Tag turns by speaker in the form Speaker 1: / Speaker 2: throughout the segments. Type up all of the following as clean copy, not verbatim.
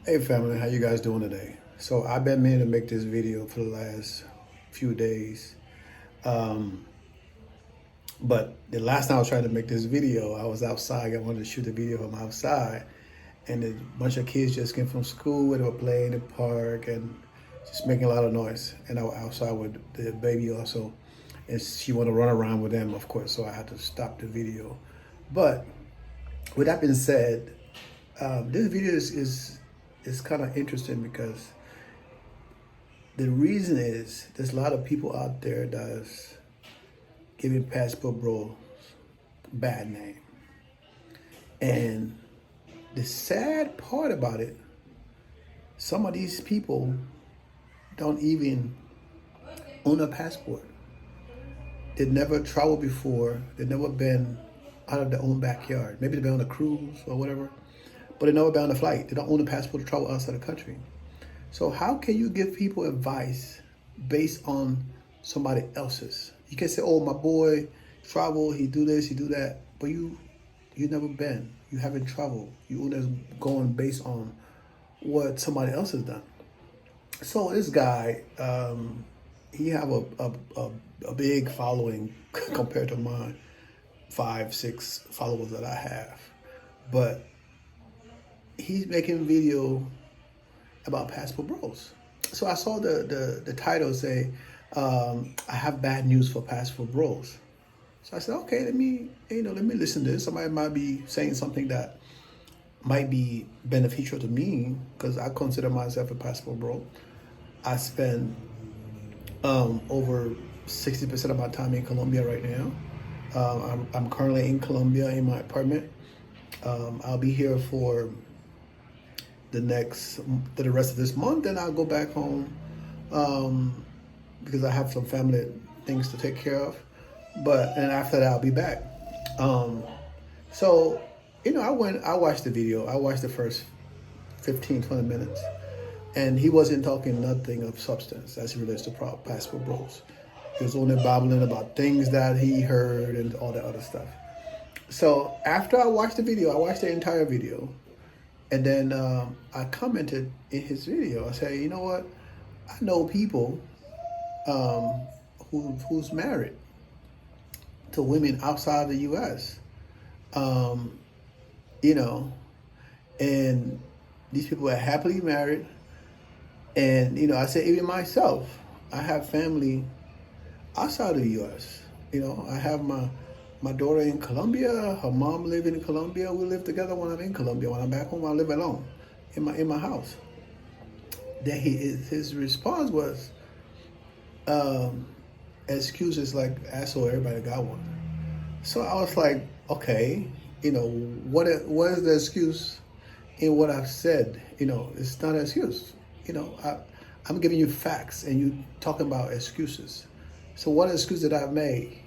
Speaker 1: Hey family, how you guys doing today? So I've been meaning to make this video for the last few days. Um, but the last time I was trying to make this video, I was outside. I wanted to shoot a video from outside. And a bunch of kids just came from school. They were playing in the park and just making a lot of noise. And I was outside with the baby also. And she wanted to run around with them, of course. So I had to stop the video. But with that being said, this video is kind of interesting because the reason is there's a lot of people out there that's giving Passport Bro bad name. And the sad part about it, some of these people don't even own a passport. They've never traveled before. They've never been out of their own backyard. Maybe they've been on a cruise or whatever, but they've never been on a flight. They don't own a passport to travel outside the country. So how can you give people advice based on somebody else's? You can say, "Oh, my boy travel. He do this. He do that," but you never been. You haven't traveled. You always going based on what somebody else has done. So this guy, he have a big following compared to mine, 5, 6 followers that I have, but he's making video about Passport Bros. So I saw the title say, "I have bad news for Passport Bros." So I said, okay, let me listen to this. Somebody might be saying something that might be beneficial to me because I consider myself a Passport Bro. I spend over 60% of my time in Colombia right now. I'm currently in Colombia in my apartment. I'll be here for the rest of this month, and I'll go back home because I have some family things to take care of. And after that, I'll be back. So, I watched the video. I watched the first 15, 20 minutes, and he wasn't talking nothing of substance as it relates to Passport Bros. He was only babbling about things that he heard and all that other stuff. So after I watched the video, I watched the entire video, and then I commented in his video. I say, you know what? I know people who's married to women outside the U.S. Um, you know, and these people are happily married. And I say even myself, I have family outside of the U.S. I have my daughter in Colombia. Her mom live in Colombia. We live together when I'm in Colombia. When I'm back home, I live alone in my house. Then his response was excuses like asshole. Everybody got one. So I was like, okay, what is the excuse in what I've said? It's not an excuse. I'm giving you facts and you talking about excuses. So what excuse that I've made?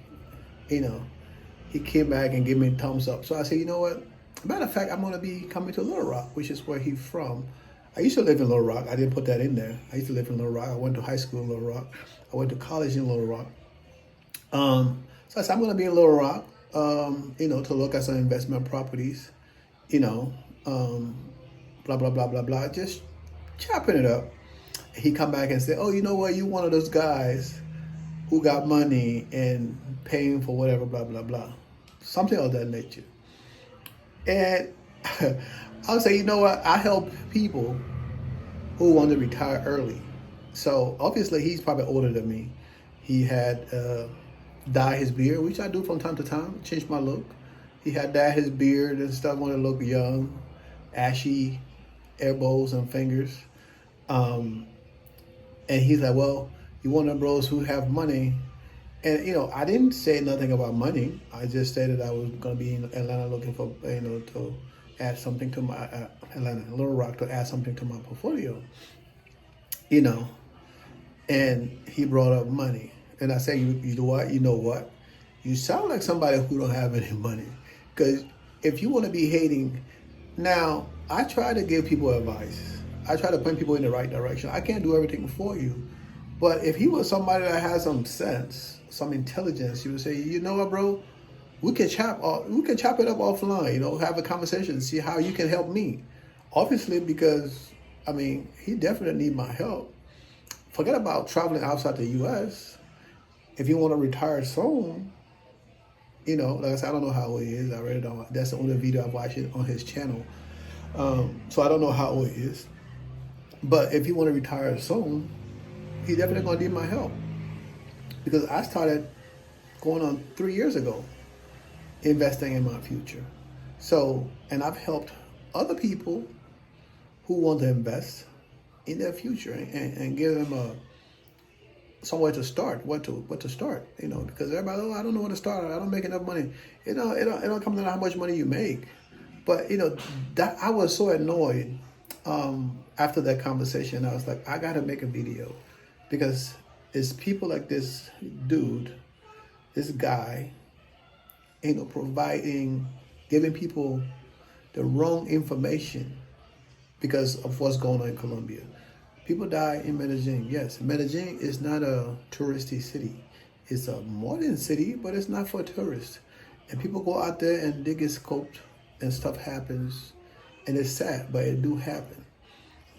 Speaker 1: He came back and gave me a thumbs up. So I said, you know what? Matter of fact, I'm gonna be coming to Little Rock, which is where he's from. I used to live in Little Rock. I didn't put that in there. I used to live in Little Rock. I went to high school in Little Rock. I went to college in Little Rock. So I said, I'm going to be in Little Rock, to look at some investment properties, blah, blah, blah, blah, blah. Just chopping it up. He come back and say, oh, you know what? You one of those guys who got money and paying for whatever, blah, blah, blah. Something of that nature. And I'll say, you know what? I help people who want to retire early. So obviously he's probably older than me. He had dye his beard, which I do from time to time, change my look. He had dyed his beard and stuff, wanted to look young, ashy elbows and fingers. And he's like, well, you one of the bros who have money. And, I didn't say nothing about money. I just said that I was going to be in Atlanta looking for, to add something to my, Atlanta, Little Rock, to add something to my portfolio. And he brought up money. And I said, you know what? You know what? You sound like somebody who don't have any money. Because if you want to be hating, now, I try to give people advice. I try to point people in the right direction. I can't do everything for you. But if he was somebody that has some sense, some intelligence, he would say, you know what, bro? We can chop it up offline, have a conversation, see how you can help me. Obviously, because I mean, he definitely need my help. Forget about traveling outside the U.S. If you want to retire soon, like I said, I don't know how old he is. I really don't. That's the only video I've watched on his channel. So I don't know how old he is. But if you want to retire soon, he definitely gonna need my help, because I started going on 3 years ago investing in my future. So, and I've helped other people who want to invest in their future and give them somewhere to start, what to start, because everybody, I don't know where to start. I don't make enough money. It don't come down to how much money you make. But that I was so annoyed after that conversation. I was like, I gotta make a video, because it's people like this dude, this guy, giving people the wrong information because of what's going on in Colombia. People die in Medellin. Yes, Medellin is not a touristy city. It's a modern city, but it's not for tourists. And people go out there and they get scoped and stuff happens. And it's sad, but it do happen.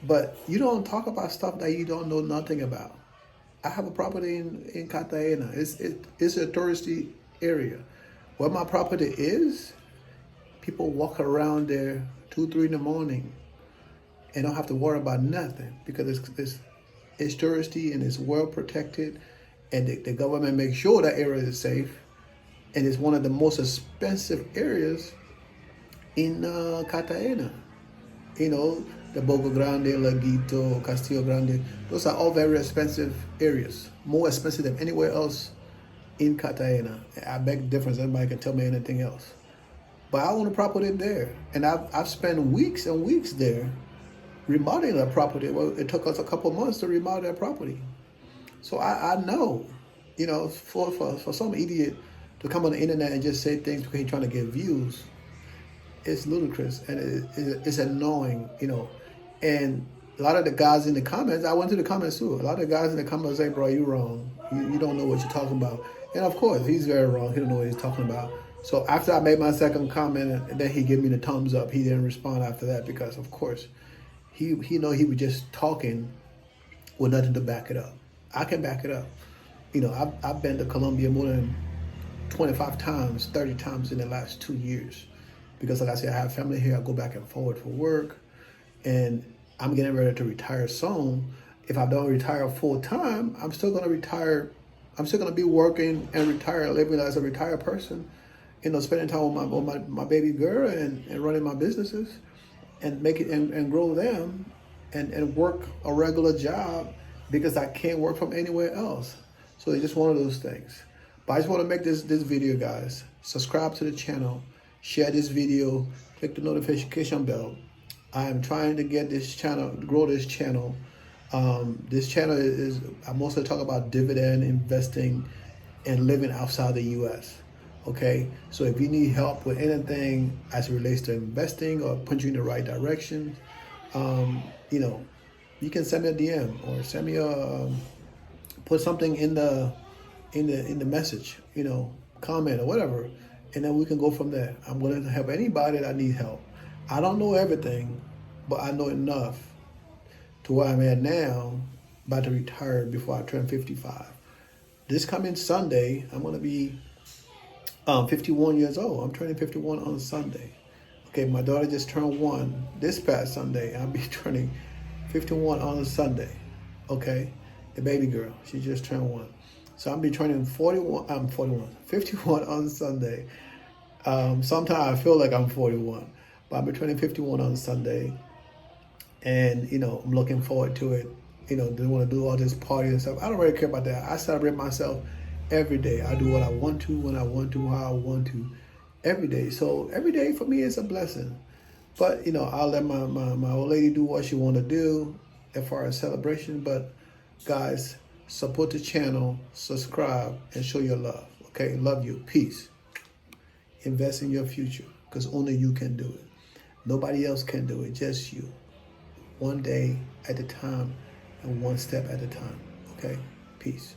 Speaker 1: But you don't talk about stuff that you don't know nothing about. I have a property in Cartagena. It's a touristy area. Where my property is, people walk around there 2, 3 in the morning and don't have to worry about nothing, because it's touristy and it's well protected, and the government makes sure that area is safe, and it's one of the most expensive areas in Cartagena. The Boca Grande, Laguito, Castillo Grande, those are all very expensive areas, more expensive than anywhere else in Cartagena. I beg the difference. Anybody can tell me anything else. But I own a property there, and I've spent weeks and weeks there remodeling that property. Well, it took us a couple months to remodel that property. So I know, for some idiot to come on the internet and just say things because he's trying to get views, it's ludicrous and it's annoying, And a lot of the guys in the comments, I went to the comments too. A lot of the guys in the comments say, bro, you're wrong. You don't know what you're talking about. And of course, he's very wrong. He don't know what he's talking about. So after I made my second comment, and then he gave me the thumbs up, he didn't respond after that, because of course, he was just talking with nothing to back it up. I can back it up. I've been to Colombia more than 25 times, 30 times in the last 2 years. Because like I said, I have family here. I go back and forward for work. And I'm getting ready to retire soon. If I don't retire full time, I'm still going to retire. I'm still going to be working and retire, living as a retired person. Spending time with my baby girl and running my businesses and make it and grow them and work a regular job, because I can't work from anywhere else. So it's just one of those things. But I just want to make this video, guys. Subscribe to the channel, share this video, click the notification bell. I am trying to get this channel, grow this channel. This channel is, I mostly talk about dividend investing and living outside the U.S. Okay, so if you need help with anything as it relates to investing or point you in the right direction, you can send me a DM or send me put something in the message, comment or whatever, and then we can go from there. I'm willing to help anybody that needs help. I don't know everything, but I know enough to where I'm at now, about to retire before I turn 55. This coming Sunday, I'm going to be 51 years old. I'm turning 51 on Sunday. Okay, my daughter just turned 1 this past Sunday. I'll be turning 51 on Sunday. Okay, the baby girl, she just turned 1. So I'll be turning 51 on Sunday. Sometimes I feel like I'm 41, but I'll be turning 51 on Sunday. And, I'm looking forward to it. They want to do all this party and stuff. I don't really care about that. I celebrate myself every day. I do what I want to, when I want to, how I want to, every day. So every day for me is a blessing. But, I'll let my old lady do what she want to do as far as celebration. But guys, support the channel, subscribe, and show your love. Okay, love you. Peace. Invest in your future, because only you can do it. Nobody else can do it, just you. One day at a time and one step at a time. Okay, peace.